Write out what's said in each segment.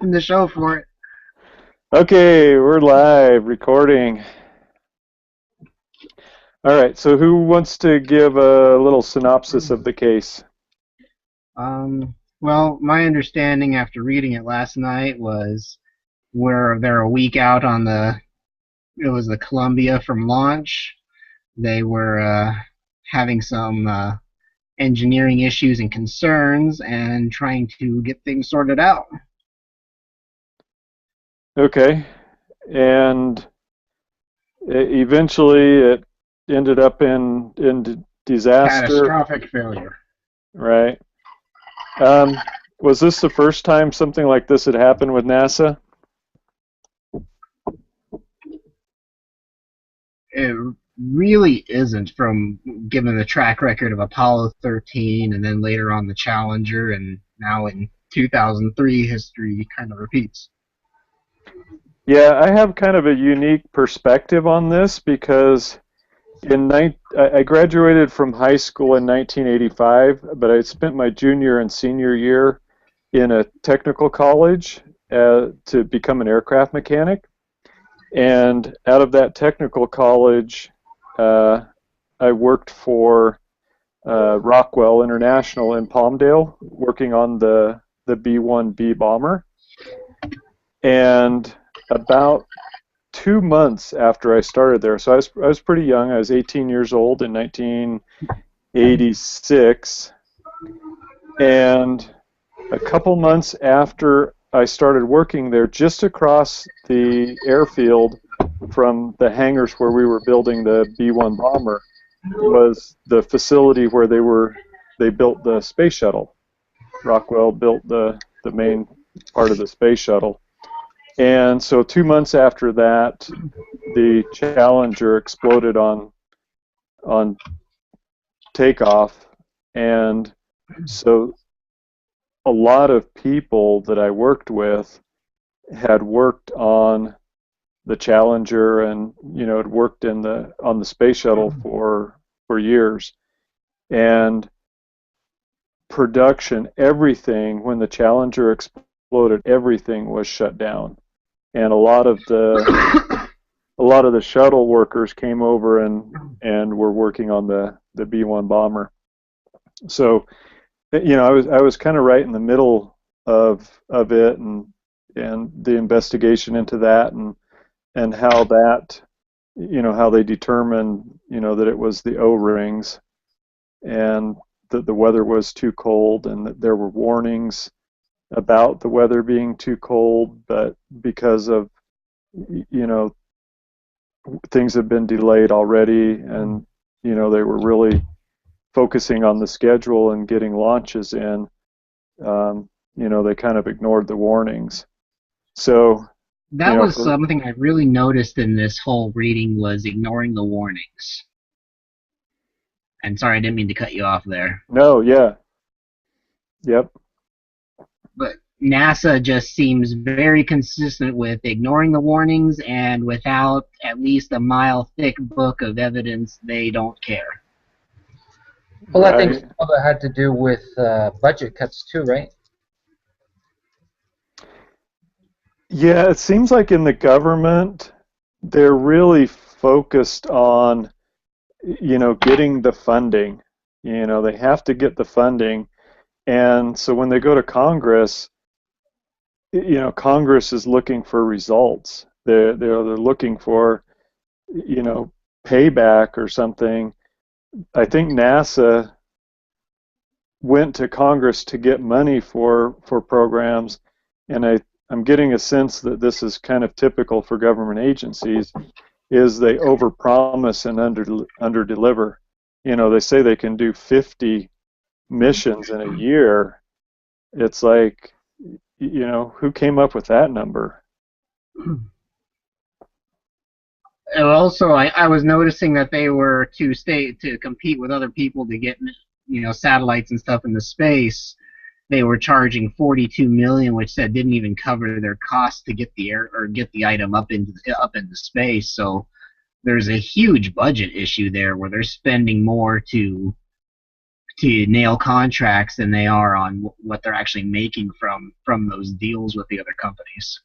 open the show for it. Okay, we're live recording. All right, so who wants to give a little synopsis of the case? Well, my understanding after reading it last night was where they're a week out on it was the Columbia from launch. They were having some engineering issues and concerns and trying to get things sorted out. Okay, and eventually it ended up in disaster, Catastrophic failure. right? Um, was this the first time something like this had happened with NASA? It really isn't, from given the track record of Apollo 13 and then later on the Challenger, and now in 2003 history kind of repeats. Yeah, I have kind of a unique perspective on this because I graduated from high school in 1985, but I spent my junior and senior year in a technical college to become an aircraft mechanic. And out of that technical college, I worked for Rockwell International in Palmdale, working on the B-1B bomber. And about 2 months after I started there, so I was pretty young. I was 18 years old in 1986, and a couple months after I started working there, just across the airfield from the hangars where we were building the B-1 bomber, was the facility where they built the space shuttle. Rockwell built the main part of the space shuttle. And so 2 months after that, the Challenger exploded on takeoff, and so a lot of people that I worked with had worked on the Challenger, and had worked on the space shuttle for years. And production, everything, when the Challenger exploded, everything was shut down. And a lot of the shuttle workers came over and were working on the B-1 bomber. So, I was kind of right in the middle of it, and the investigation into that, and how that, how they determined, that it was the O-rings, and that the weather was too cold, and that there were warnings about the weather being too cold, but because of, things have been delayed already, and they were really focusing on the schedule and getting launches in, they kind of ignored the warnings. So That was something I really noticed in this whole reading, was ignoring the warnings. And sorry, I didn't mean to cut you off there. No, yeah. Yep. But NASA just seems very consistent with ignoring the warnings, and without at least a mile-thick book of evidence, they don't care. Well, I think some of it had to do with budget cuts too, right? Yeah, it seems like in the government, they're really focused on, getting the funding. They have to get the funding. And so when they go to Congress, Congress is looking for results. They're looking for, payback or something. I think NASA went to Congress to get money for programs, and I'm getting a sense that this is kind of typical for government agencies, is they overpromise and underdeliver. They say they can do 50 missions in a year. It's like, who came up with that number? Also, I was noticing that they were to compete with other people to get satellites and stuff into space. They were charging $42 million, which didn't even cover their cost to get the item up into space. So there's a huge budget issue there, where they're spending more to to nail contracts than they are on what they're actually making from those deals with the other companies.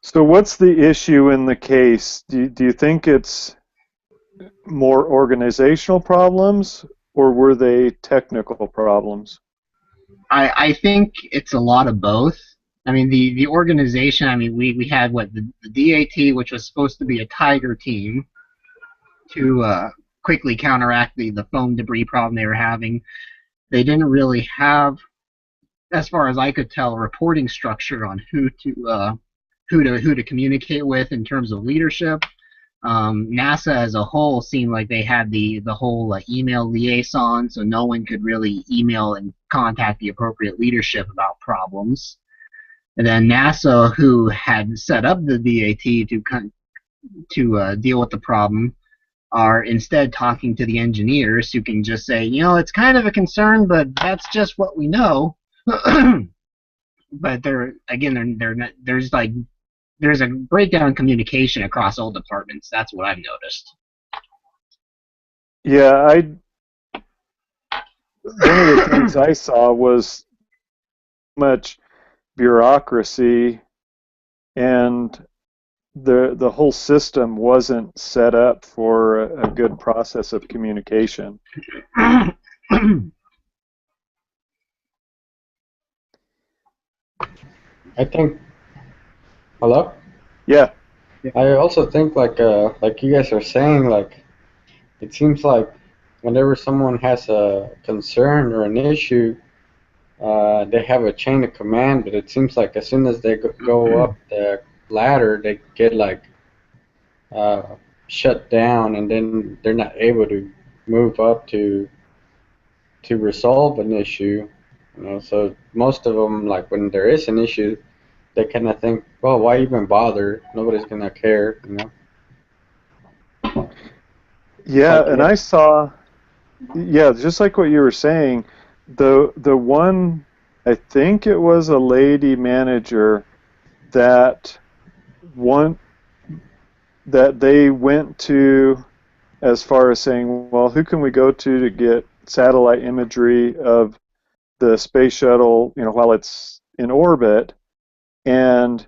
So what's the issue in the case? Do you think it's more organizational problems, or were they technical problems? I think it's a lot of both. I mean, the organization, I mean, we had the DAT, which was supposed to be a tiger team to quickly counteract the foam debris problem they were having. They didn't really have, as far as I could tell, a reporting structure on who to communicate with in terms of leadership. NASA as a whole seemed like they had the whole email liaison, so no one could really email and contact the appropriate leadership about problems. And then NASA, who had set up the DAT to deal with the problem, are instead talking to the engineers, who can just say, it's kind of a concern, but that's just what we know. But they're not, there's a breakdown in communication across all departments. That's what I've noticed. Yeah, one of the things I saw was much bureaucracy, and the whole system wasn't set up for a good process of communication. I think. Hello? Yeah. I also think like you guys are saying, like it seems like whenever someone has a concern or an issue, they have a chain of command, but it seems like as soon as they go up the ladder, they get like uh, shut down, and then they're not able to move up to resolve an issue. So most of them, like when there is an issue, they kind of think, well, why even bother? Nobody's gonna care. Yeah, Like, and I saw, yeah, just like what you were saying, the one, I think it was a lady manager that one that they went to, as far as saying, well, who can we go to get satellite imagery of the space shuttle, while it's in orbit, and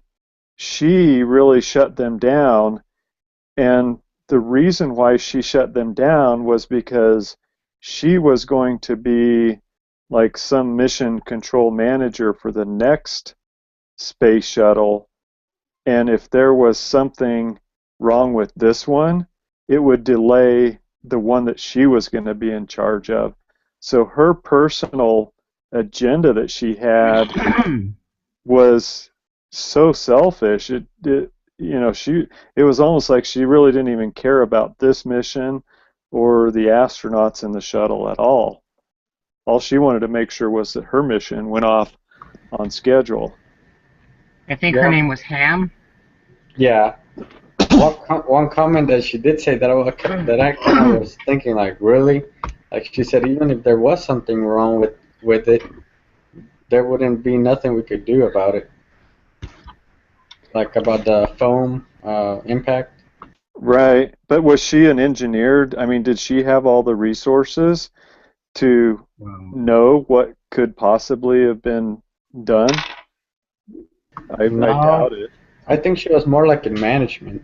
she really shut them down. And the reason why she shut them down was because she was going to be like some mission control manager for the next space shuttle. And if there was something wrong with this one, it would delay the one that she was going to be in charge of. So her personal agenda that she had was so selfish. It was almost like she really didn't even care about this mission or the astronauts in the shuttle at all. All she wanted to make sure was that her mission went off on schedule. I think her name was Ham. Yeah. One comment that she did say that I kind of was thinking, like, really? Like she said, even if there was something wrong with it, there wouldn't be nothing we could do about it. Like about the foam impact. Right. But was she an engineer? I mean, did she have all the resources to know what could possibly have been done? I doubt it. I think she was more like in management.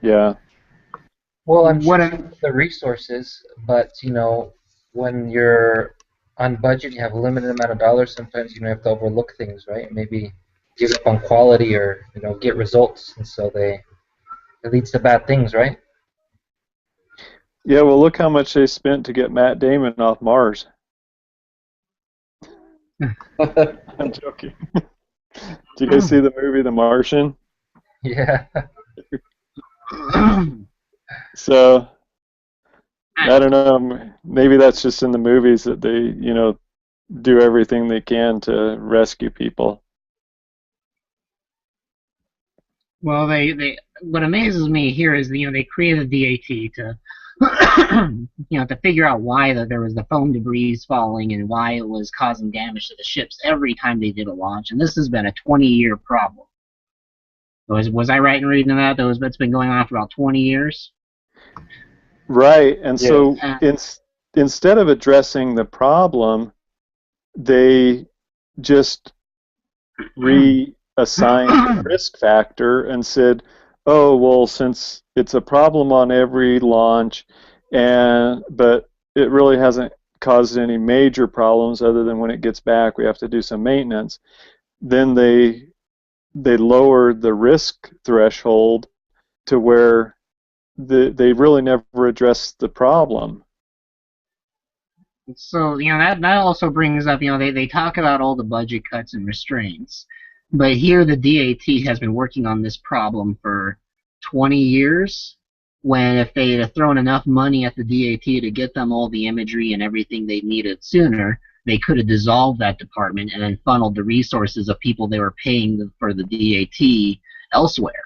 Yeah. Well, I'm sure the resources, but when you're on budget, you have a limited amount of dollars. Sometimes you have to overlook things, right? Maybe give up on quality or get results, and so it leads to bad things, right? Yeah. Well, look how much they spent to get Matt Damon off Mars. I'm joking. Do you guys see the movie The Martian? Yeah. So, I don't know. Maybe that's just in the movies that they, do everything they can to rescue people. Well, what amazes me here is they created DAT to to figure out why there was the foam debris falling and why it was causing damage to the ships every time they did a launch, and this has been a 20-year problem. Was I right in reading that? That's been going on for about 20 years. Right, and Yes. so instead of addressing the problem, they just reassigned the risk factor and said, "Oh, well, since it's a problem on every launch, but it really hasn't caused any major problems other than when it gets back, we have to do some maintenance." Then they lowered the risk threshold to where they really never addressed the problem. So, that also brings up, they talk about all the budget cuts and restraints. But here the DAT has been working on this problem for 20 years, when if they had thrown enough money at the DAT to get them all the imagery and everything they needed sooner, they could have dissolved that department and then funneled the resources of people they were paying for the DAT elsewhere.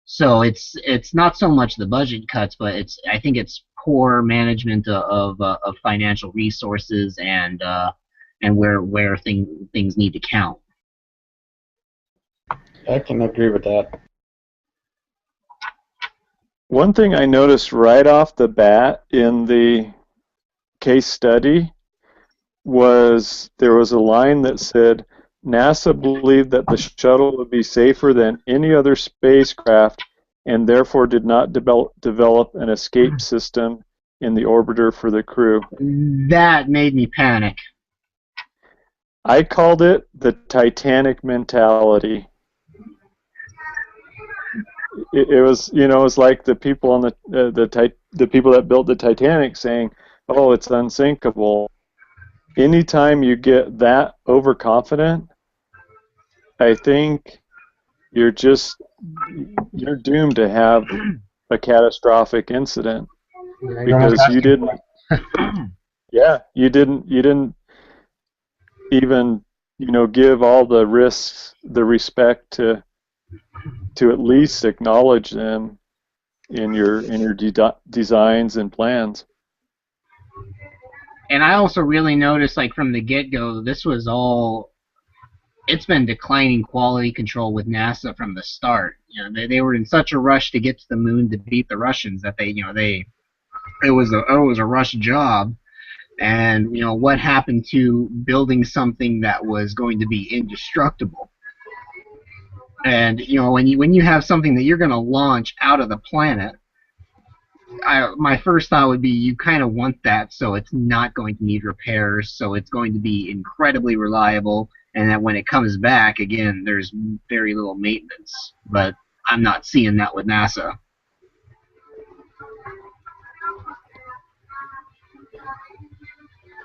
So it's not so much the budget cuts, but I think it's poor management of financial resources and where things need to count. I can agree with that. One thing I noticed right off the bat in the case study was there was a line that said, NASA believed that the shuttle would be safer than any other spacecraft and therefore did not develop an escape system in the orbiter for the crew. That made me panic. I called it the Titanic mentality. It was, it was like the people on the people that built the Titanic saying, "Oh, it's unsinkable." Anytime you get that overconfident, I think you're doomed to have a catastrophic incident because you didn't even give all the risks the respect to at least acknowledge them in your designs and plans. And I also really noticed, like, from the get-go, it's been declining quality control with NASA from the start. They were in such a rush to get to the moon to beat the Russians that it was a rush job. And what happened to building something that was going to be indestructible? And when you have something that you're going to launch out of the planet, my first thought would be you kind of want that so it's not going to need repairs, so it's going to be incredibly reliable, and that when it comes back, again, there's very little maintenance. But I'm not seeing that with NASA.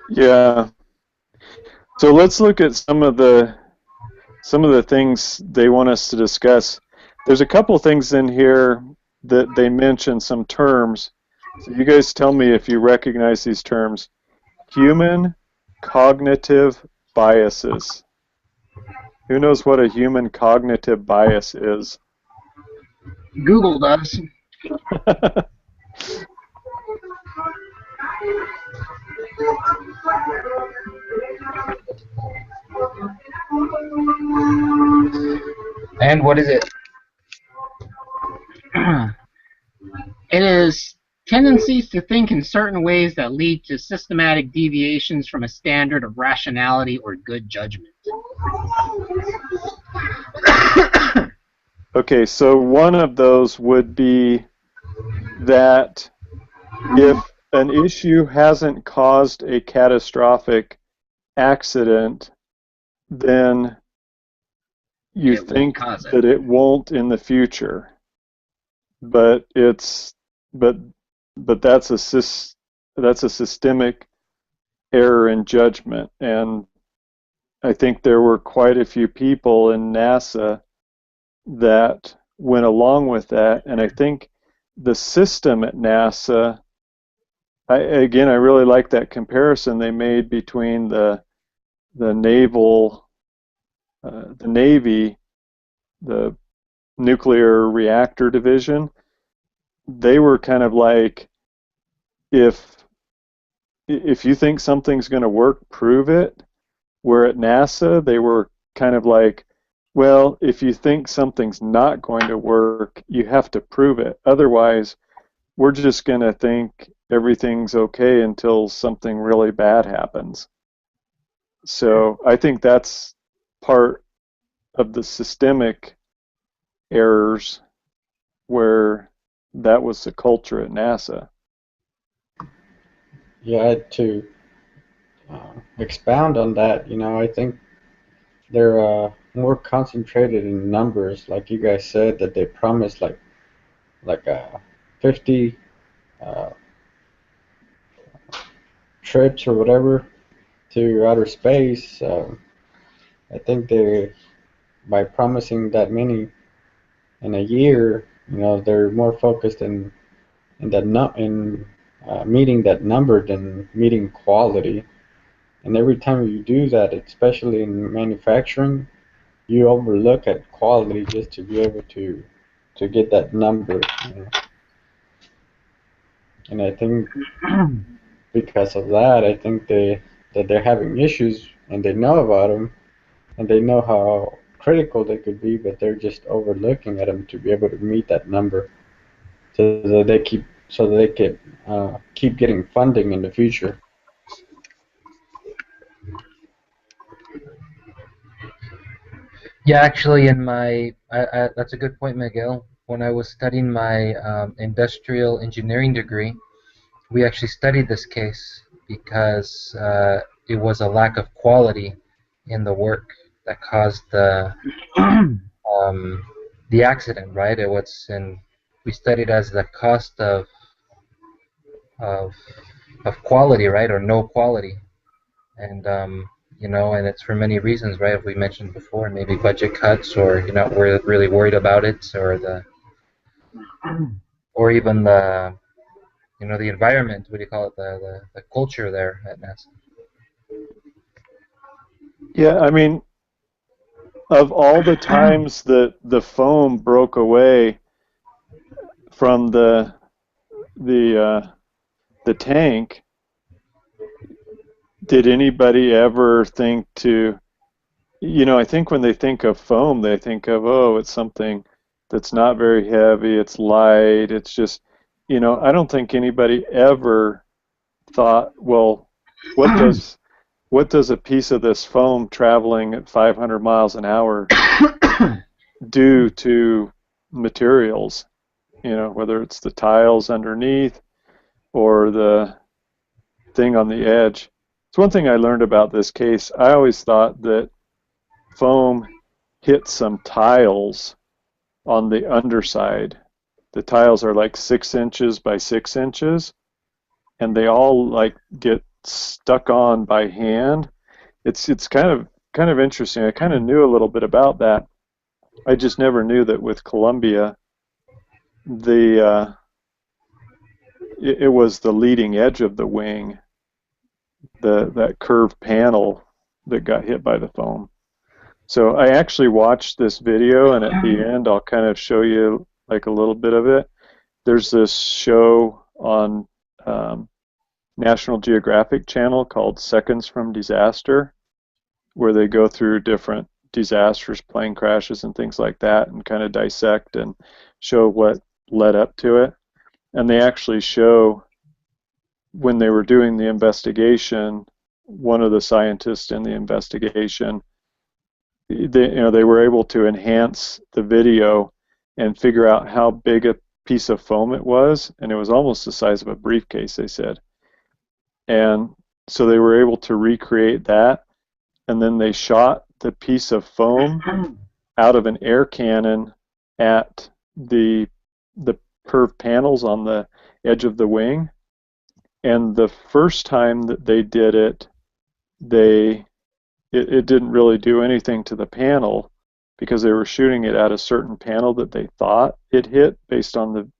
Yeah. So let's look at some of the things they want us to discuss. There's a couple things in here that they mention, some terms. So you guys tell me if you recognize these terms. Human cognitive biases. Who knows what a human cognitive bias is? Google does. And what is it? It is tendencies to think in certain ways that lead to systematic deviations from a standard of rationality or good judgment. Okay, so one of those would be that if an issue hasn't caused a catastrophic accident, then you think that it won't in the future. But that's a systemic error in judgment, and I think there were quite a few people in NASA that went along with that, and I think the system at NASA, I really like that comparison they made between the Navy, the nuclear reactor division. They were kind of like, if you think something's going to work, prove it. Where at NASA, they were kind of like, well, if you think something's not going to work, you have to prove it. Otherwise, we're just going to think everything's okay until something really bad happens. So I think that's part of the systemic errors where that was the culture at NASA. Yeah, to expound on that, I think they're more concentrated in numbers, like you guys said, that they promised like 50 uh, trips or whatever to outer space. I think they, by promising that many in a year, they're more focused in that in meeting that number than meeting quality. And every time you do that, especially in manufacturing, you overlook at quality just to be able to get that number. And I think because of that, I think that they're having issues and they know about them and they know how critical they could be, but they're just overlooking at them to be able to meet that number, so that they can keep getting funding in the future. Yeah, actually, that's a good point, Miguel. When I was studying my industrial engineering degree, we actually studied this case because it was a lack of quality in the work that caused um, the accident, right? It was, and we studied as the cost of of quality, right, or no quality, and and it's for many reasons, right? As we mentioned before, maybe budget cuts, or you're not really worried about it, or even the environment. What do you call it? The culture there at NASA. Yeah, I mean, of all the times that the foam broke away from the tank, did anybody ever think to, I think when they think of foam, they think of, oh, it's something that's not very heavy, it's light, it's just, I don't think anybody ever thought, well, what does a piece of this foam traveling at 500 miles an hour do to materials? Whether it's the tiles underneath or the thing on the edge. It's one thing I learned about this case. I always thought that foam hit some tiles on the underside. The tiles are like 6 inches by 6 inches, and they all like get stuck on by hand. It's kind of interesting. I kind of knew a little bit about that. I just never knew that with Columbia, the it was the leading edge of the wing, that curved panel that got hit by the foam. So I actually watched this video, and at the end I'll kind of show you like a little bit of it. There's this show on National Geographic Channel called Seconds from Disaster, where they go through different disasters, plane crashes and things like that, and kind of dissect and show what led up to it. And they actually show when they were doing the investigation, one of the scientists in the investigation, they were able to enhance the video and figure out how big a piece of foam it was, and it was almost the size of a briefcase, they said. And so they were able to recreate that, and then they shot the piece of foam out of an air cannon at the curved panels on the edge of the wing. And the first time that they did it, it didn't really do anything to the panel because they were shooting it at a certain panel that they thought it hit based on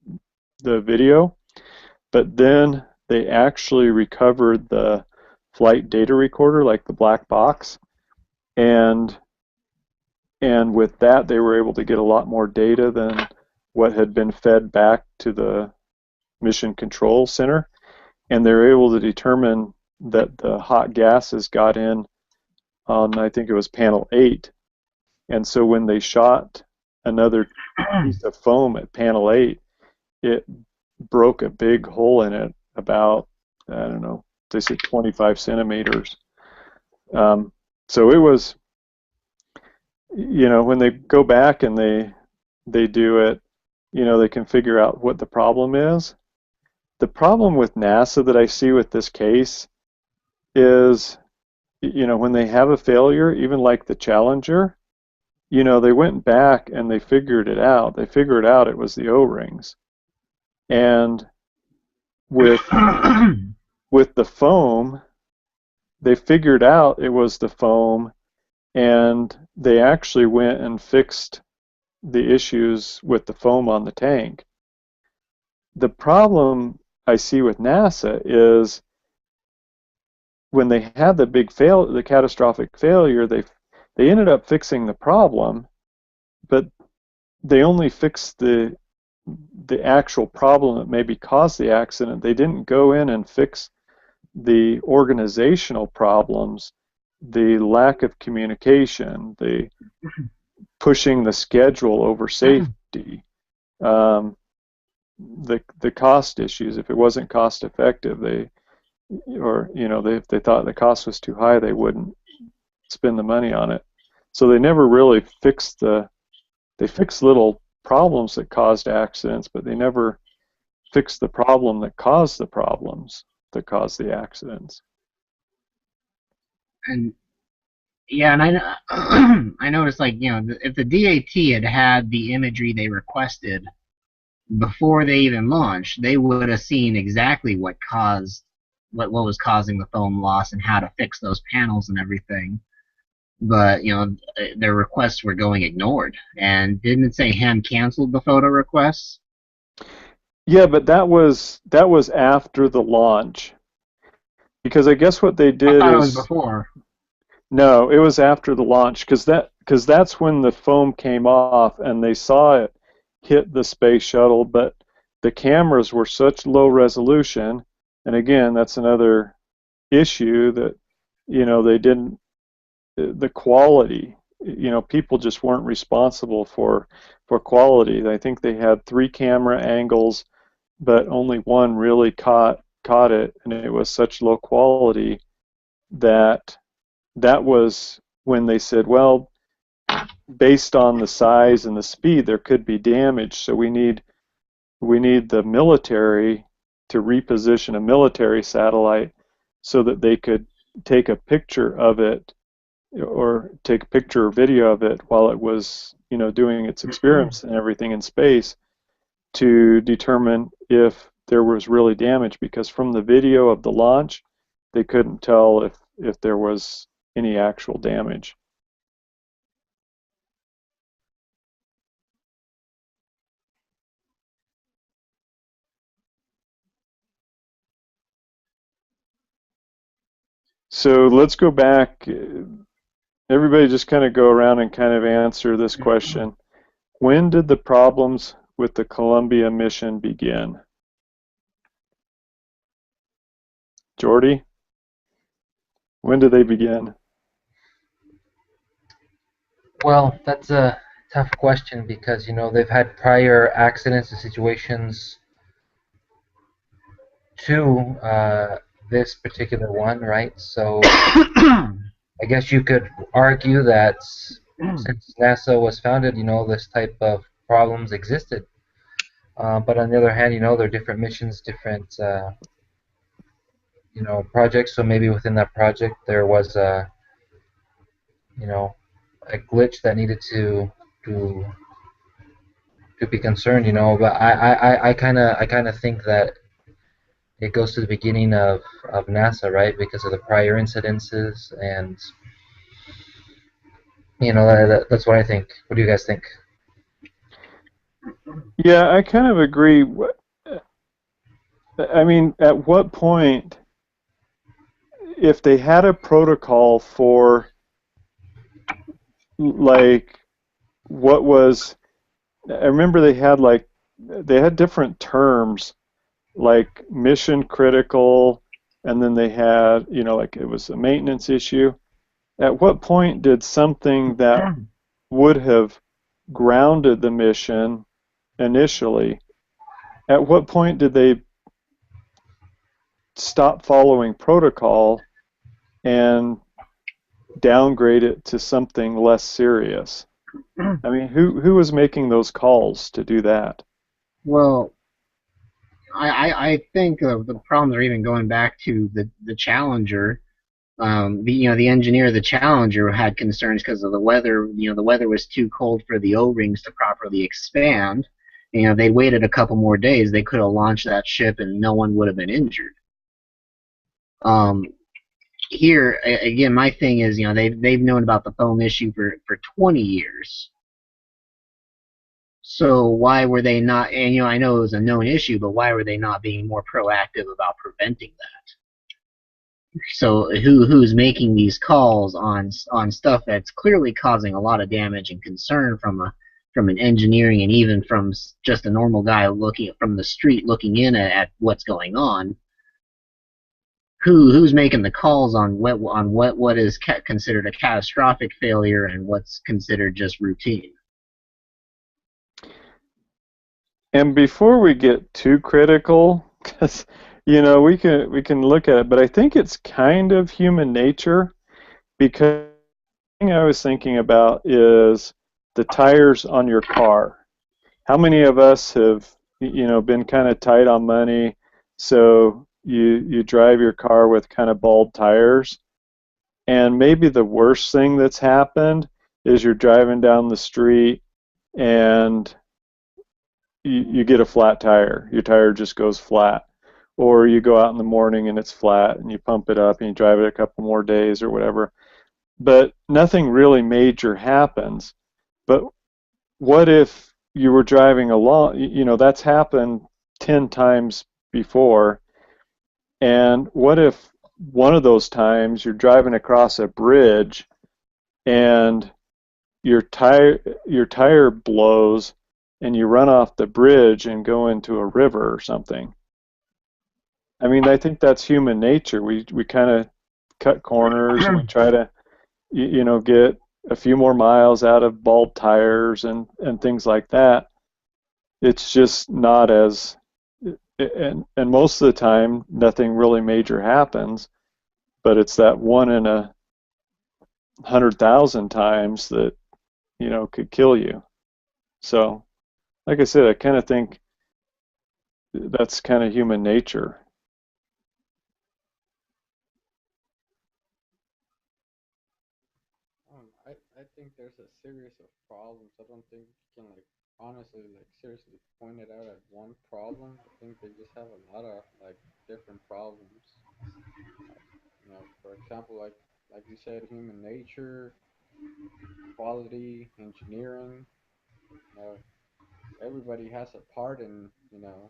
the video. But then they actually recovered the flight data recorder, like the black box, and with that they were able to get a lot more data than what had been fed back to the mission control center, and they were able to determine that the hot gases got in on, I think it was panel 8, and so when they shot another piece of foam at panel 8, broke a big hole in it about, I don't know, they said 25 centimeters. So it was, when they go back and they do it, they can figure out what the problem is. The problem with NASA that I see with this case is, when they have a failure, even like the Challenger, they went back and they figured it out. They figured out it was the O-rings. And with the foam, they figured out it was the foam, and they actually went and fixed the issues with the foam on the tank. The problem I see with NASA is when they had the catastrophic failure, they ended up fixing the problem, but they only fixed the actual problem that maybe caused the accident. They didn't go in and fix the organizational problems, the lack of communication, the pushing the schedule over safety, the cost issues. If it wasn't cost effective, if they thought the cost was too high, they wouldn't spend the money on it. So they never really fixed they fixed little problems that caused accidents, but they never fixed the problem that caused the problems that caused the accidents. And yeah, and I noticed, like, if the DAT had had the imagery they requested before they even launched, they would have seen exactly what was causing the foam loss and how to fix those panels and everything. But their requests were going ignored. And didn't it say Ham canceled the photo requests? Yeah, but that was after the launch, because I guess what they did I thought it was before. No, it was after the launch, because that's when the foam came off and they saw it hit the space shuttle, but the cameras were such low resolution, and again, that's another issue that they didn't, the quality, people just weren't responsible for quality. I think they had 3 camera angles, but only one really caught it, and it was such low quality that was when they said, well, based on the size and the speed, there could be damage, so we need the military to reposition a military satellite so that they could take a picture of it, or take a picture or video of it while it was, doing its experiments and everything in space, to determine if there was really damage, because from the video of the launch, they couldn't tell if there was any actual damage. So let's go back. Everybody just kind of go around and kind of answer this question. When did the problems with the Columbia mission begin? Jordy? When did they begin? Well, that's a tough question because, they've had prior accidents and situations to this particular one, right? So I guess you could argue that since NASA was founded, this type of problems existed. But on the other hand, there are different missions, different, projects. So maybe within that project there was a glitch that needed to be concerned. But I kind of think that it goes to the beginning of NASA, right? Because of the prior incidences, and that's what I think. What do you guys think? Yeah, I kind of agree. I mean, at what point, if they had a protocol for, like, what was, I remember they had different terms, like mission critical, and then they had, like it was a maintenance issue. At what point did something that would have grounded the mission initially At what point did they stop following protocol and downgrade it to something less serious? I mean, who was making those calls to do that? Well, I think the problems are even going back to the Challenger. The engineer of the Challenger had concerns because of the weather. The weather was too cold for the O-rings to properly expand. They waited a couple more days. They could have launched that ship and no one would have been injured. Um, Here again, my thing is, they've known about the foam issue for 20 years. So why were they not? And I know it was a known issue, but why were they not being more proactive about preventing that? So who's making these calls on stuff that's clearly causing a lot of damage and concern from an engineering and even from just a normal guy looking from the street looking in at what's going on? Who's making the calls on what is considered a catastrophic failure and what's considered just routine? And before we get too critical, because we can look at it, but I think it's kind of human nature, because the thing I was thinking about is the tires on your car. How many of us have been kind of tight on money, so you drive your car with kind of bald tires, and maybe the worst thing that's happened is you're driving down the street and you get a flat tire. Your tire just goes flat. Or you go out in the morning and it's flat and you pump it up and you drive it a couple more days or whatever. But nothing really major happens. But what if you were driving along, that's happened 10 times before. And what if one of those times you're driving across a bridge and your tire blows and you run off the bridge and go into a river or something? I mean, I think that's human nature. We kind of cut corners and we try to get a few more miles out of bald tires and things like that. It's just not as and most of the time nothing really major happens, but it's that one in 100,000 times that could kill you. So, like I said, I kind of think that's kind of human nature. I think there's a series of problems. I don't think you can honestly seriously point it out at one problem. I think they just have a lot of different problems. Like for example, like you said, human nature, quality, engineering. You know, everybody has a part in NASA.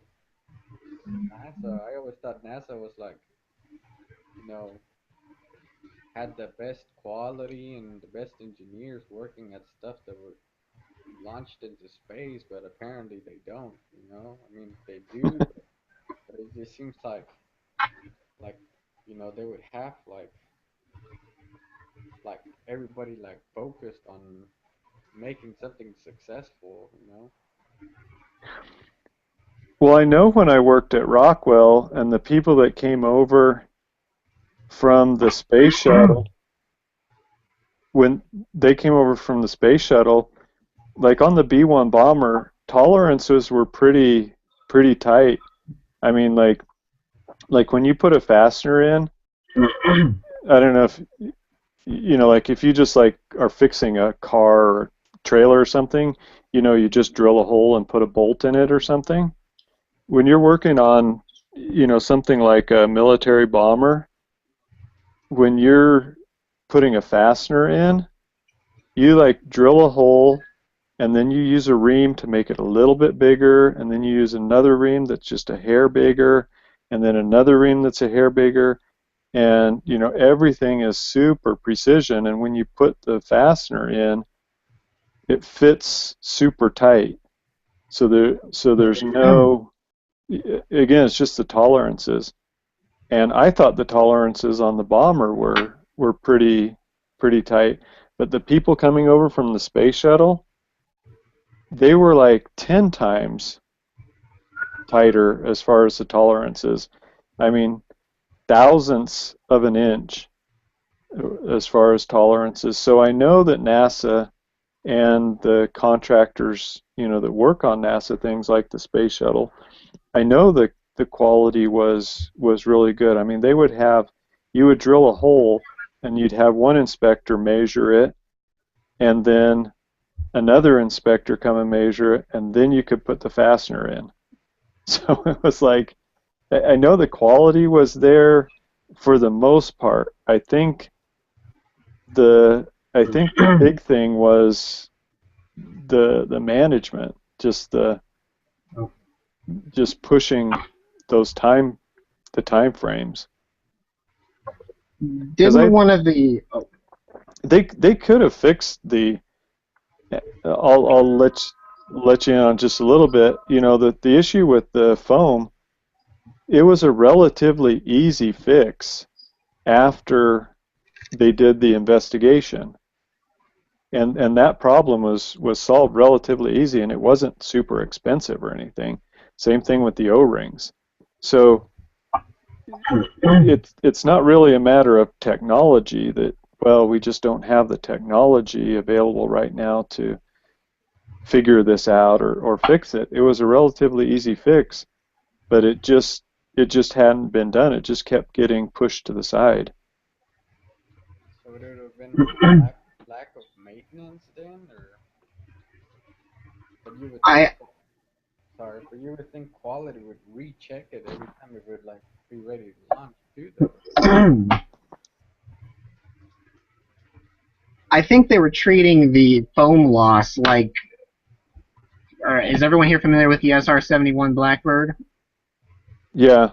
I always thought NASA was you know had the best quality and the best engineers working at stuff that were launched into space, but apparently they don't. I mean they do, but it just seems like they would have like everybody focused on making something successful. Well, I know when I worked at Rockwell and the people that came over from the space shuttle, when they came over from the space shuttle, like on the B-1 bomber, tolerances were pretty tight. I mean, like when you put a fastener in, I don't know if like if you just are fixing a car or trailer or something, you just drill a hole and put a bolt in it or something. When you're working on, something like a military bomber, when you're putting a fastener in, you drill a hole and then you use a ream to make it a little bit bigger, and then you use another ream that's just a hair bigger, and then another ream that's a hair bigger, and everything is super precision, and when you put the fastener in, it fits super tight. So there's no, again, it's just the tolerances. And I thought the tolerances on the bomber were pretty tight, but the people coming over from the space shuttle, they were like 10 times tighter as far as the tolerances. I mean, thousandths of an inch as far as tolerances. So I know that NASA and the contractors, that work on NASA things like the space shuttle, I know that the quality was really good. I mean, you would drill a hole and you'd have one inspector measure it, and then another inspector come and measure it, and then you could put the fastener in. So it was like, I know the quality was there for the most part. I think the big thing was the management, just pushing the time frames. Didn't one of the they could have fixed the. I'll let you in on just a little bit. The issue with the foam, it was a relatively easy fix after they did the investigation, and that problem was solved relatively easy, and it wasn't super expensive or anything. Same thing with the O-rings. So it's not really a matter of technology that, well, we just don't have the technology available right now to figure this out or fix it. It was a relatively easy fix, but it just hadn't been done. It just kept getting pushed to the side. So would it have been lack of maintenance then, or but you would but you would think quality would recheck it every time it would be ready to launch too, though. I think they were treating the foam loss like. Is everyone here familiar with the SR-71 Blackbird? Yeah.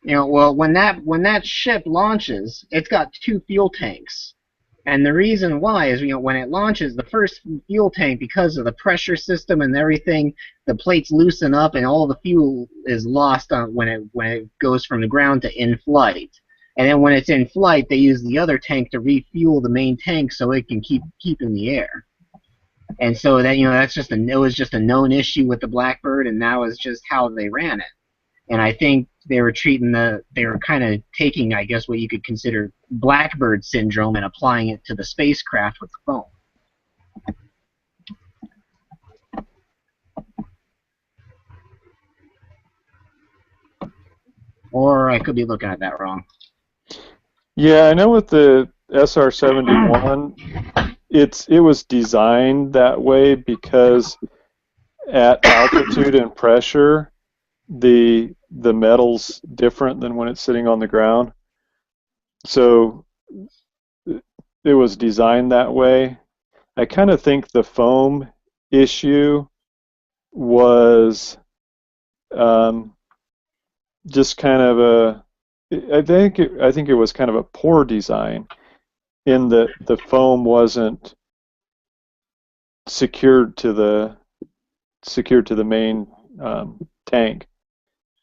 Well, when that ship launches, it's got two fuel tanks, and the reason why is when it launches, the first fuel tank, because of the pressure system and everything, the plates loosen up and all the fuel is lost when it goes from the ground to in flight. And then when it's in flight, they use the other tank to refuel the main tank so it can keep in the air. And so that it was just a known issue with the Blackbird, and that was just how they ran it. And I think they were kind of taking, I guess, what you could consider Blackbird syndrome and applying it to the spacecraft with the foam. Or I could be looking at that wrong. Yeah, I know with the SR-71, it was designed that way because at altitude and pressure, the metal's different than when it's sitting on the ground. So it was designed that way. I kind of think the foam issue was just kind of I think it was kind of a poor design in that the foam wasn't secured to the main tank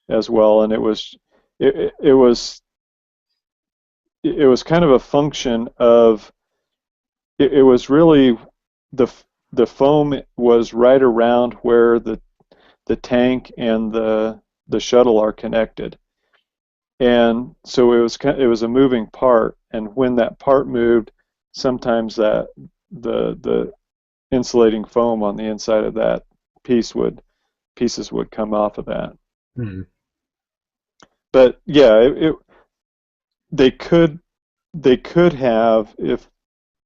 as well, and it was kind of a function of it was really the foam was right around where the tank and the shuttle are connected, and so it was a moving part, and when that part moved, sometimes that the insulating foam on the inside of that pieces would come off of that. Hmm. But yeah, they could have, if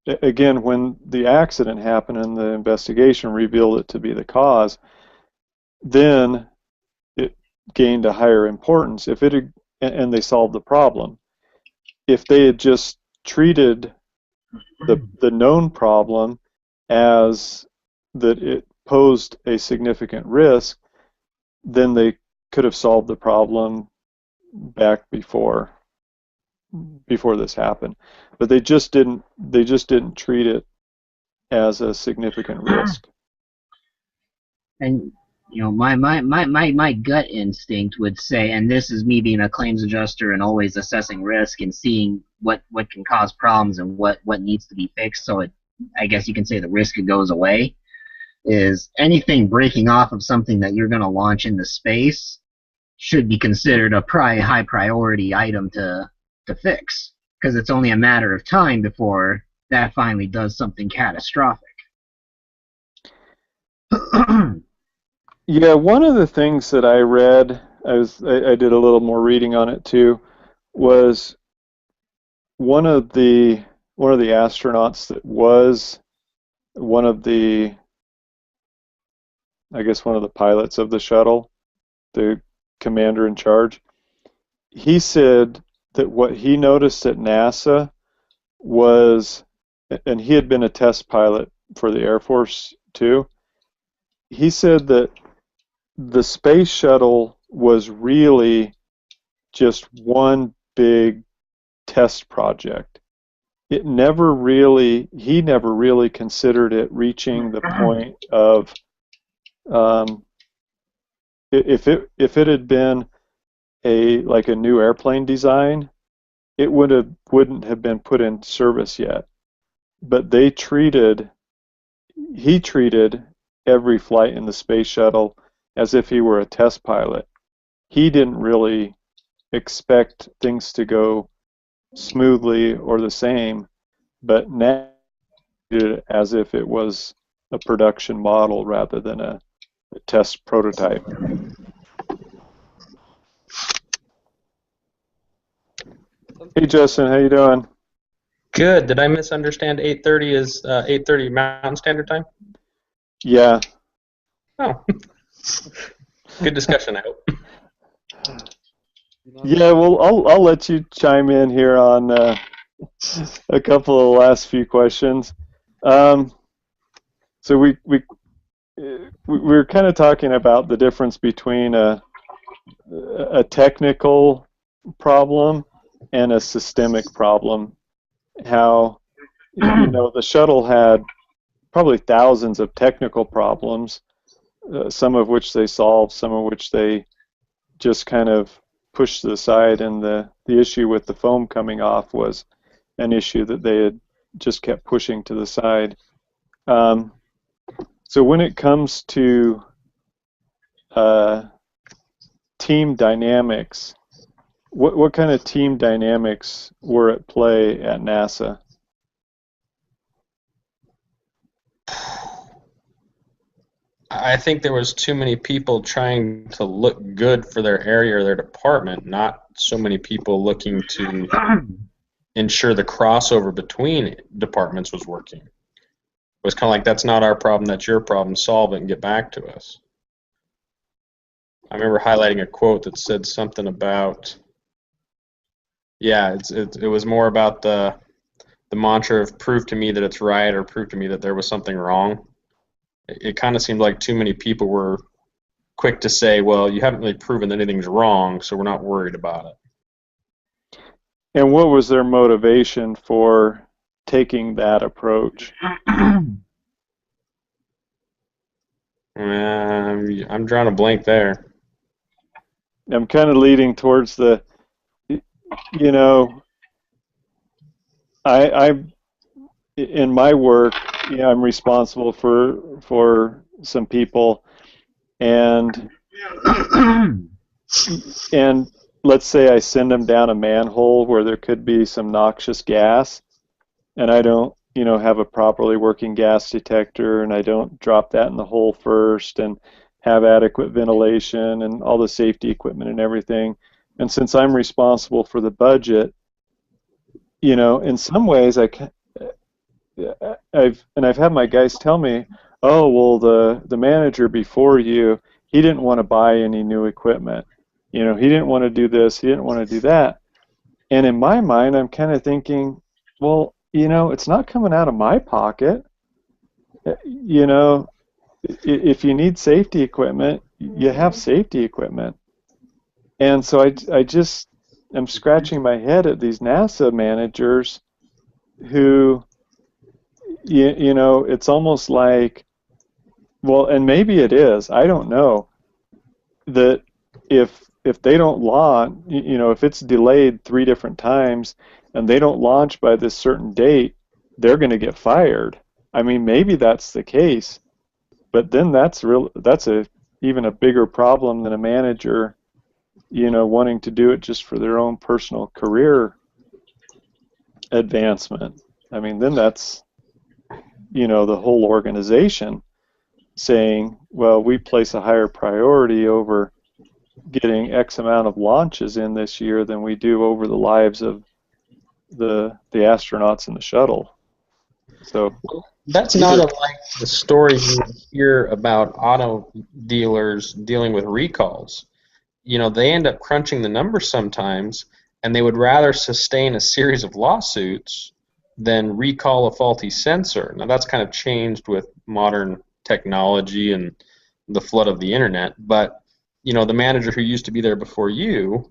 again, when the accident happened and the investigation revealed it to be the cause, then it gained a higher importance. And they solved the problem. If they had just treated the known problem as that it posed a significant risk, then they could have solved the problem back before this happened. But they just didn't treat it as a significant risk. And my gut instinct would say, and this is me being a claims adjuster and always assessing risk and seeing what can cause problems and what needs to be fixed, so I guess you can say the risk goes away. is anything breaking off of something that you're going to launch into space should be considered a high priority item to fix, because it's only a matter of time before that finally does something catastrophic. Yeah, one of the things that I read, I did a little more reading on it too, was one of the astronauts that was one of the, I guess one of the pilots of the shuttle, the commander in charge. He said that what he noticed at NASA was, and he had been a test pilot for the Air Force too. He said that the space shuttle was really just one big test project. He never really considered it reaching the point of, if it had been like a new airplane design, it wouldn't have been put in service yet. But he treated every flight in the space shuttle as if he were a test pilot. He didn't really expect things to go smoothly or the same, but now he did it as if it was a production model rather than a test prototype. Hey Justin, how you doing? Good. Did I misunderstand 8:30 is 8:30 Mountain Standard Time? Yeah. Oh. Good discussion, I hope. Yeah, well, I'll let you chime in here on a couple of the last few questions. So we're kind of talking about the difference between a technical problem and a systemic problem. How the shuttle had probably thousands of technical problems, some of which they solved, some of which they just kind of pushed to the side, and the issue with the foam coming off was an issue that they had just kept pushing to the side. So when it comes to team dynamics, what kind of team dynamics were at play at NASA? I think there was too many people trying to look good for their area or their department, not so many people looking to ensure the crossover between departments was working. It was kind of like, that's not our problem, that's your problem, solve it and get back to us. I remember highlighting a quote that said something about, yeah, it was more about the mantra of prove to me that it's right or prove to me that there was something wrong. It kind of seemed like too many people were quick to say, well, you haven't really proven that anything's wrong, so we're not worried about it. And what was their motivation for taking that approach? I'm drawing a blank there. I'm kind of leading towards the, I in my work, I'm responsible for some people, and let's say I send them down a manhole where there could be some noxious gas, and I don't, have a properly working gas detector, and I don't drop that in the hole first, and have adequate ventilation and all the safety equipment and everything. And since I'm responsible for the budget, in some ways I've had my guys tell me, oh, well, the manager before you, he didn't want to buy any new equipment. He didn't want to do this, he didn't want to do that. And in my mind, I'm kind of thinking, well, it's not coming out of my pocket. If you need safety equipment, you have safety equipment. And so I just am scratching my head at these NASA managers who, it's almost like, well, and maybe it is, I don't know, that if they don't launch, if it's delayed 3 different times and they don't launch by this certain date, they're going to get fired. I mean, maybe that's the case, But then that's even a bigger problem than a manager, wanting to do it just for their own personal career advancement. I mean, then that's, the whole organization saying, well, we place a higher priority over getting X amount of launches in this year than we do over the lives of the astronauts in the shuttle. So that's not unlike the story you hear about auto dealers dealing with recalls. They end up crunching the numbers sometimes, and they would rather sustain a series of lawsuits than recall a faulty sensor. Now, that's kind of changed with modern technology and the flood of the internet, but the manager who used to be there before you,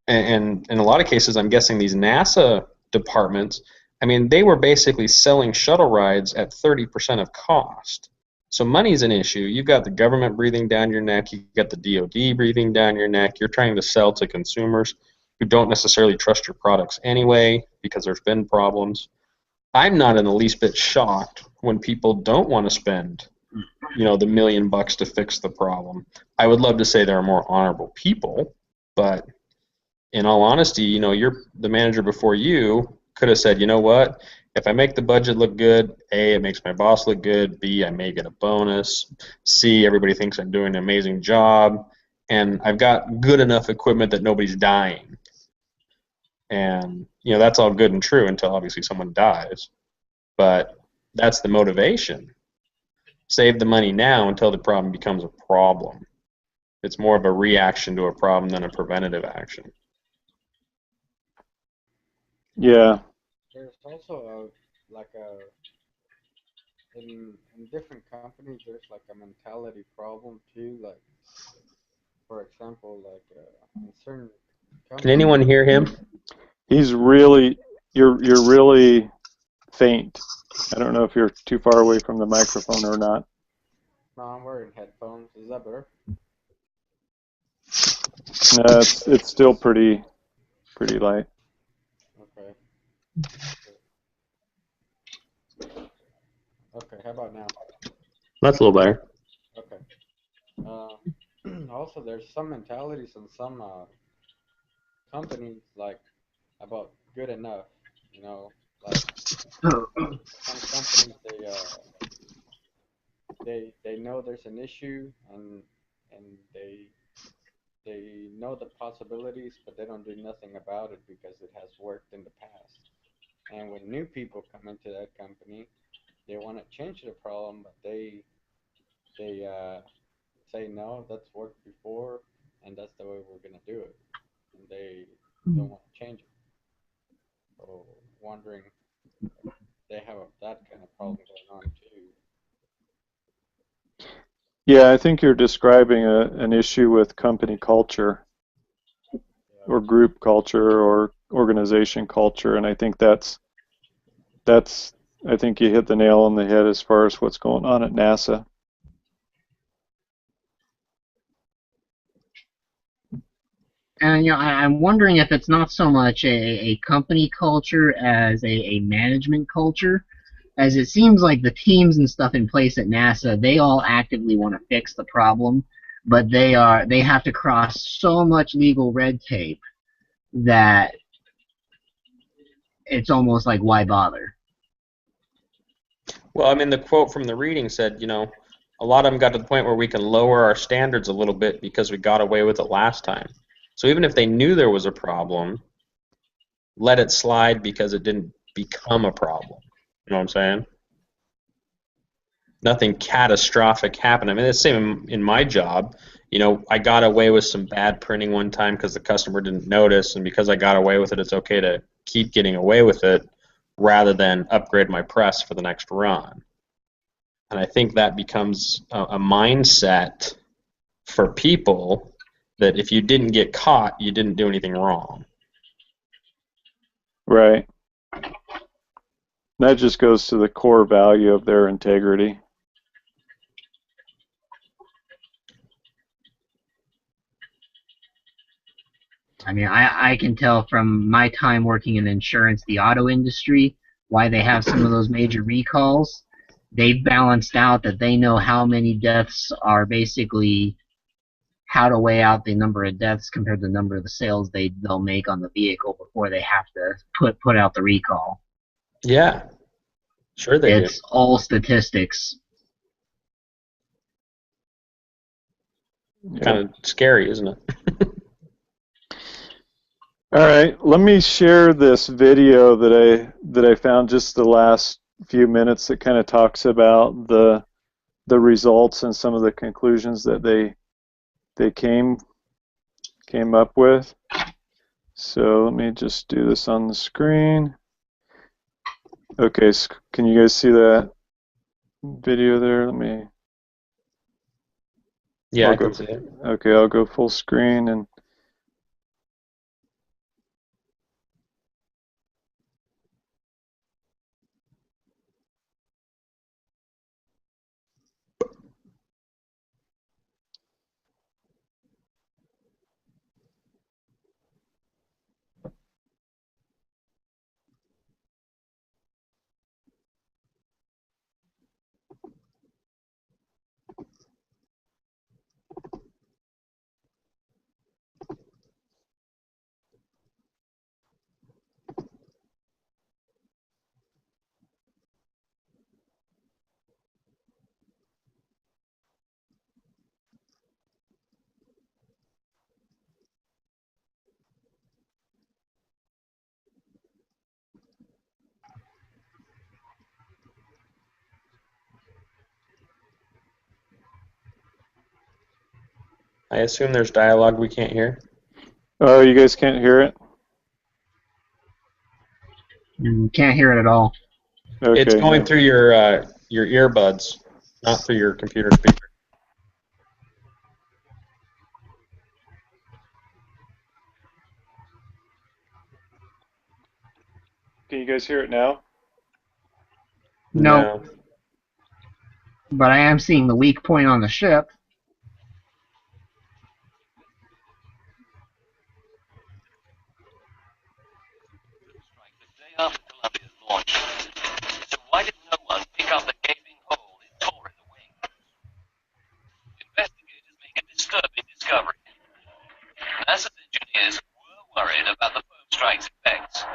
and in a lot of cases, I'm guessing these NASA departments, I mean, they were basically selling shuttle rides at 30% of cost. So money's an issue. You've got the government breathing down your neck. You've got the DoD breathing down your neck. You're trying to sell to consumers who don't necessarily trust your products anyway because there's been problems. I'm not in the least bit shocked when people don't want to spend, the $1 million to fix the problem. I would love to say there are more honorable people, but in all honesty, the manager before you could have said, you know what? If I make the budget look good, A, it makes my boss look good. B, I may get a bonus. C, everybody thinks I'm doing an amazing job. And I've got good enough equipment that nobody's dying. And, that's all good and true until obviously someone dies. But that's the motivation. Save the money now until the problem becomes a problem. It's more of a reaction to a problem than a preventative action. Yeah. There's also in different companies there's like a mentality problem too. Like for example, in certain companies. Can anyone hear him? You're really faint. I don't know if you're too far away from the microphone or not. No, I'm wearing headphones. Is that better? No, it's still pretty light. Okay. Okay, how about now? That's a little better. Okay. Also, there's some mentalities in some companies about good enough. Some companies they know there's an issue and they know the possibilities, but they don't do nothing about it because it has worked in the past. And when new people come into that company, they want to change the problem, but they say no, that's worked before, and that's the way we're gonna do it, and they don't want to change it. So wondering if they have that kind of problem going on too. Yeah, I think you're describing an issue with company culture, or group culture, or organization culture, and I think I think you hit the nail on the head as far as what's going on at NASA. And I'm wondering if it's not so much a company culture as a management culture, as it seems like the teams and stuff in place at NASA, they all actively want to fix the problem, but they have to cross so much legal red tape that it's almost like, why bother? Well, I mean, the quote from the reading said, a lot of them got to the point where we can lower our standards a little bit because we got away with it last time. So even if they knew there was a problem, let it slide because it didn't become a problem. You know what I'm saying? Nothing catastrophic happened. I mean, it's the same in my job. I got away with some bad printing one time because the customer didn't notice, and because I got away with it, it's okay to keep getting away with it rather than upgrade my press for the next run. And I think that becomes a mindset for people that if you didn't get caught, you didn't do anything wrong. Right. That just goes to the core value of their integrity. I mean, I can tell from my time working in insurance, the auto industry, why they have some of those major recalls. they've balanced out that they know how many deaths are basically how to weigh out the number of deaths compared to the number of the sales they'll make on the vehicle before they have to put out the recall. Yeah, sure they do. It's all statistics. Kind of scary, isn't it? All right, let me share this video that I found just the last few minutes that kind of talks about the results and some of the conclusions that they came up with. So let me just do this on the screen. Okay, so can you guys see that video there? Let me. Yeah, I can see it. Okay, I'll go full screen and. I assume there's dialogue we can't hear. Oh, you guys can't hear it? You can't hear it at all. Okay. It's going through your earbuds, not through your computer speaker. Can you guys hear it now? No. But I am seeing the weak point on the ship. After Columbia's launch. So why did no one pick up the gaping hole it tore in the wing? Investigators make a disturbing discovery. NASA's engineers were worried about the foam strike's effects.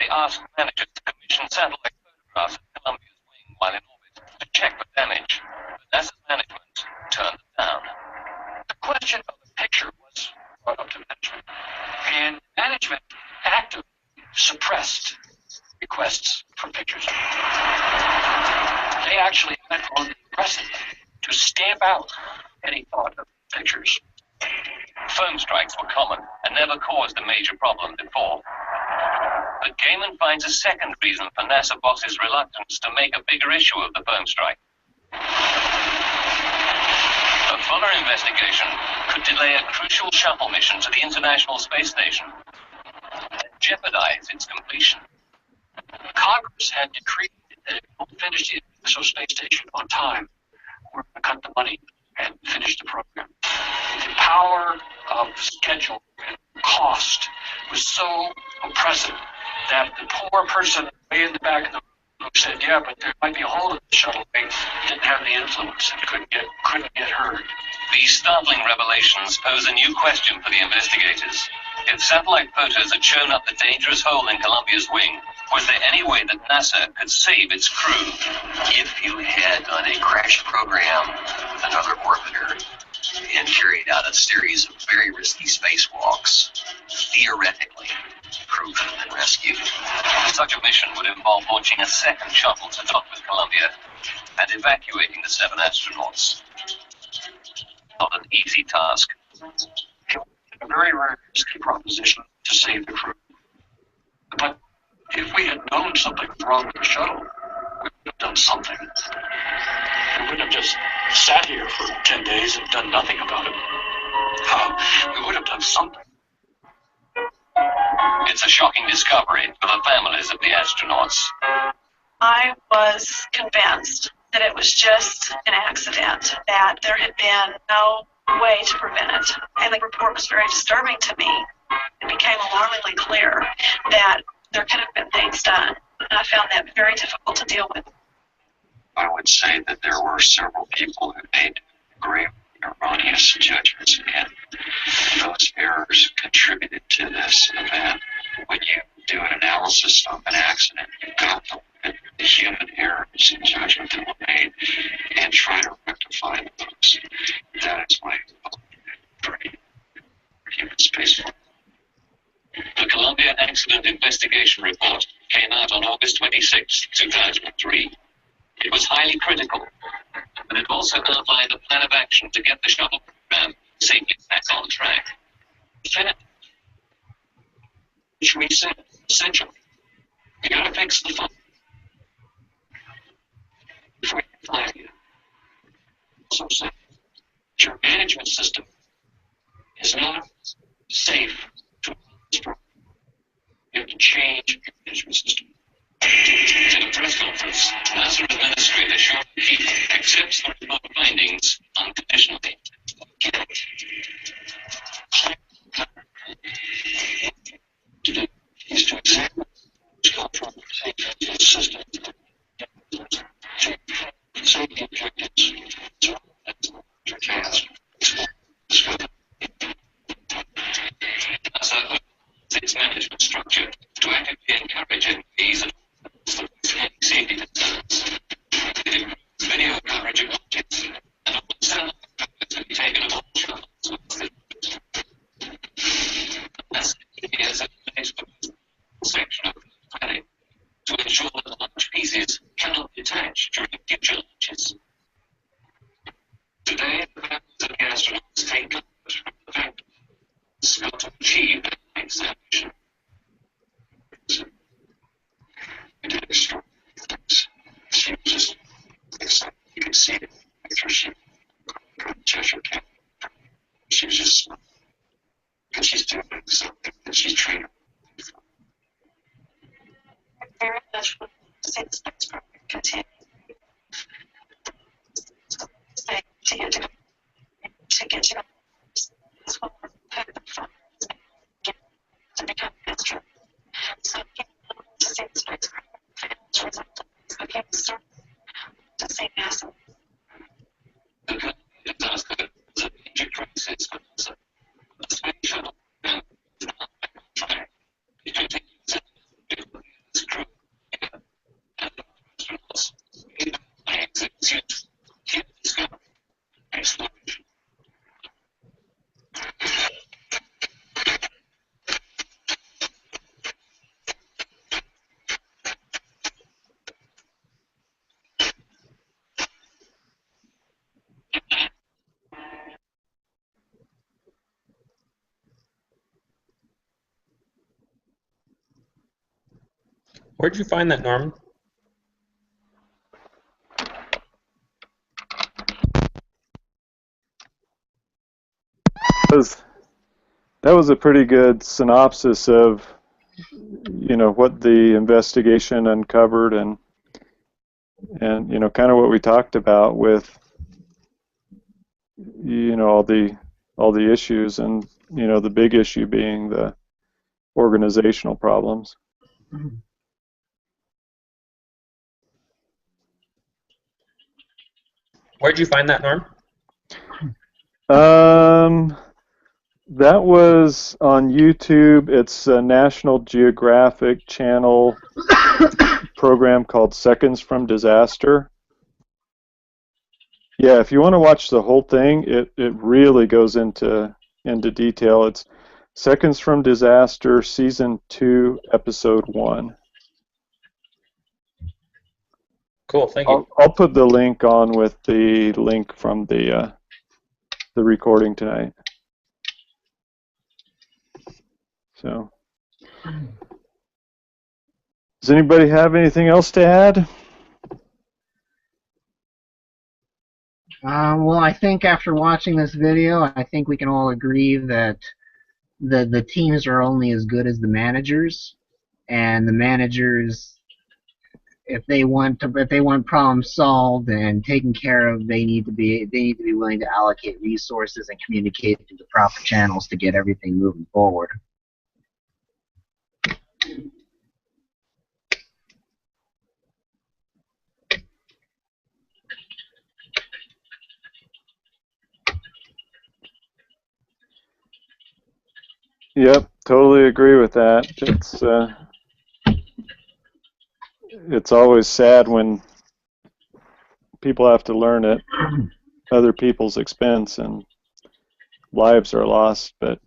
They asked managers to commission satellite photographs of Columbia's wing while in orbit to check for damage, but NASA's management turned them down. The question of the picture was brought up to management, and management actively suppressed requests for pictures. They actually went on the aggressive to stamp out any thought of pictures. Foam strikes were common and never caused a major problem before. But Gaiman finds a second reason for NASA bosses' reluctance to make a bigger issue of the foam strike. A fuller investigation could delay a crucial shuttle mission to the International Space Station and jeopardize its completion. Congress had decreed that if we don't finish the International Space Station on time, we're going to cut the money and finish the program. The power of schedule and cost was so oppressive that the poor person way in the back of the room who said, yeah, but there might be a hole in the shuttle bay, didn't have the influence and couldn't get heard. These startling revelations pose a new question for the investigators. If satellite photos had shown up the dangerous hole in Columbia's wing, was there any way that NASA could save its crew? If you had done a crash program with another orbiter and carried out a series of very risky spacewalks, theoretically, crew could have been rescued. Such a mission would involve launching a second shuttle to dock with Columbia and evacuating the 7 astronauts. Not an easy task. It was a very, very risky proposition to save the crew. But if we had known something was wrong with the shuttle, we would have done something. We wouldn't have just sat here for 10 days and done nothing about it. We would have done something. It's a shocking discovery for the families of the astronauts. I was convinced that it was just an accident, that there had been no way to prevent it. And the report was very disturbing to me. It became alarmingly clear that there could have been things done. And I found that very difficult to deal with. I would say that there were several people who made grave erroneous judgments, and those errors contributed to this event. When you do an analysis of an accident, you've got to look at the human errors in judgment that were made and try to rectify those. That is my for human spaceflight. The Columbia Accident Investigation Report came out on August 26, 2003. It was highly critical, but it also outlined a plan of action to get the shuttle program safely back on track. Which we said essential. You gotta fix the phone. Before you fly again. Also said your management system is not safe to you have to change your management system. In a press conference, NASA Administrator Sean Keith accepts the report findings unconditionally. Is to examine cultural system safety objectives to task. NASA its management structure to actively encourage employees and safety concerns. Video coverage of objects and all sound to be taken of all shuttles. That's a section of the planning to ensure that the launch pieces cannot detach during future launches. Today, the astronauts take comfort from the fact that to achieve that examination. We did extraordinary things. She was just excited. You could see it after she Cheshire Cat. She was just smiling. And she's doing something that she's trained. Very much would say this next program continue. To get you as well to become master. So to say this next program okay, start to say NASA. Okay, it does good. It's a major crisis, but the space shuttle and it continues its crew and astronauts execute discovery exploration. Where'd you find that, Norman? That was a pretty good synopsis of, what the investigation uncovered and kind of what we talked about with, all the issues and, the big issue being the organizational problems. Where'd you find that, Norm? That was on YouTube. It's a National Geographic Channel program called Seconds from Disaster. Yeah, if you want to watch the whole thing, it really goes into detail. It's Seconds from Disaster, Season 2, Episode 1. Cool, thank you. I'll put the link on with the link from the recording tonight. So, does anybody have anything else to add? Well, I think after watching this video, I think we can all agree that the teams are only as good as the managers, and the managers, if they want problems solved and taken care of, they need to be willing to allocate resources and communicate through the proper channels to get everything moving forward. Yep, totally agree with that. It's always sad when people have to learn at other people's expense and lives are lost. But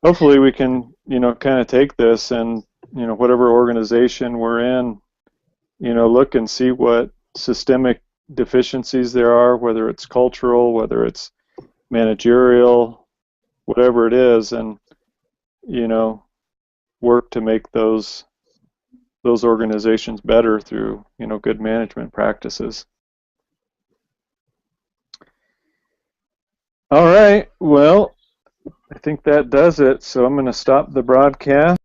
hopefully we can, kind of take this and, whatever organization we're in, look and see what systemic deficiencies there are, whether it's cultural, whether it's managerial, whatever it is, and, work to make those organizations better through, good management practices. All right, well, I think that does it. So I'm going to stop the broadcast.